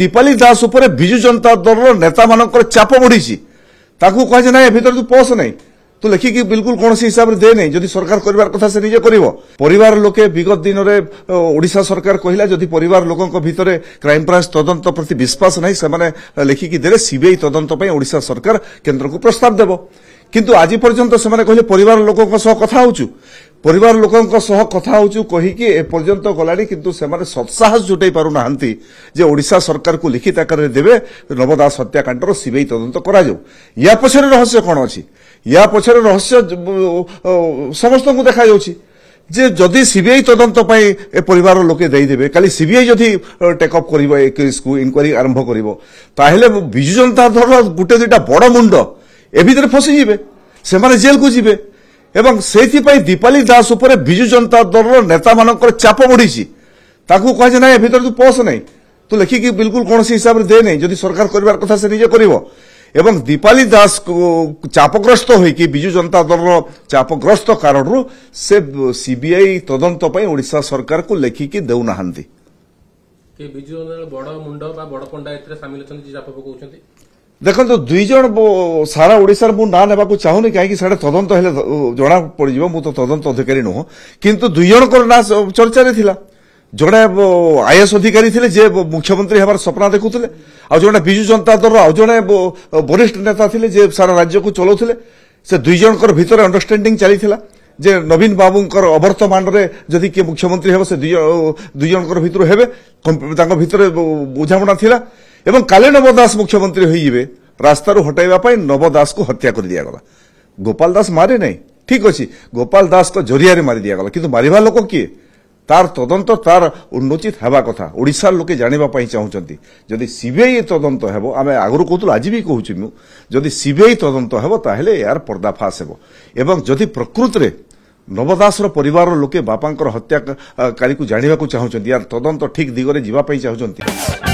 दीपाली दास उपर विजु जनता दल नेता मानकर चाप बढ़ी ताकू कहे ना भीतर तू पस नहीं तू लिखिकी बिल्कुल कौन हिसाब से दे नहीं जदि सरकार कर कथा से निजे कर परिवार लोके विगत दिन में ओडिशा सरकार कहला जदि परिवार लोकों भितर क्राइम ब्रांच तदंत प्रति विश्वास नहीं से लिखिकी देले सीबीआई तदंत ओडिशा सरकार केन्द्र को प्रस्ताव देव किंतु आज पर्यंत से कहले परिवार लोकों कथा होचु परिवार लोकों सह कथा होचु कहीकि एपर्यंत गलानी किंतु से सत्साहस जुटाई पारु नाहंती जे ओडिशा सरकार को लिखित आकार देवे नव दास हत्याकांडर सीबीआई तदंत करा जाऊ या पछरे रहस्य कौन अछि या पछरे रहस्य समस्त को देखा जाउछि जे जदि सीबीआई तदंत पई ए परिवार लोके देई देबे काली सीबीआई जदि टेकअप करिवो ए केस को इंक्वायरी आरंभ करिवो ताहेले बिजु जनता दल गुटे दुटा बड़ मुंड ए भीतर फसी जिवे से माने जेल को जिवे एवं सेति पई दीपाली दास उपर बिजु जनता दल नेता मानकर चाप बढ़ी ताकू कहे ना भीतर तू पस नहीं तू लिखिकी बिल्कुल कौन हिसाब से दे नहीं जदि सरकार कर कथा से निजे कर एवं दीपाली दास चापग्रस्त होइकी बिजु जनता दल चापग्रस्त कारण से सीबीआई तदंत पई ओडिशा सरकार को लिखिकी देउना हांती के बिजु बड़ मुंड बा बड़ पंडा एतरे शामिल अछन चाप पकाउछन्ती देखो तो दुई जन सारा ओडिशा मु ना नेबा चाहूनी कहीं तदंत हेले जना पड़ मु तो तदंत अधिकारी नुह किंतु दुई जन ना चर्चा थिला जड़े आईएएस अधिकारी थे जे मुख्यमंत्री हमार सपना देखुले आ जड़े बिजु जनता दल आ जड़े वरिष्ठ नेता थे जे सारा राज्य को चलाउले से दुई जनकर भितर अंडरस्टैंडिंग चली जे नवीन बाबूंकर अवर्तमान रे जदि किए मुख्यमंत्री हे से दुई जनकर भितर हेबे भितर बुझामणा थिला एवं काले नव दास मुख्यमंत्री होइबे रास्तारू हटाइबा पई नव दास को हत्या कर दिया गला गोपाल दास मारे नहीं ठीक अच्छी गोपाल दास को जरिया मारी दिया गला किंतु मारिबा लोक किए तार तदंत तार उन्नोचित हेबा कथा ओडिशा लोके जानिबा पई चाहुचंती जदि सीबीआई तदंत हेबो आमे आगरु कहतु आज भी कहूछु मु जदि सीबीआई तदंत हेबो ताहेले यार पर्दाफाश हेबो एवं जदि प्रकृत रे नवदासर परिवार लोके बापांकर हत्याकारी को जानिबा को चाहुचंती यार तदंत ठीक दिगरे जिबा पई चाहुचंती।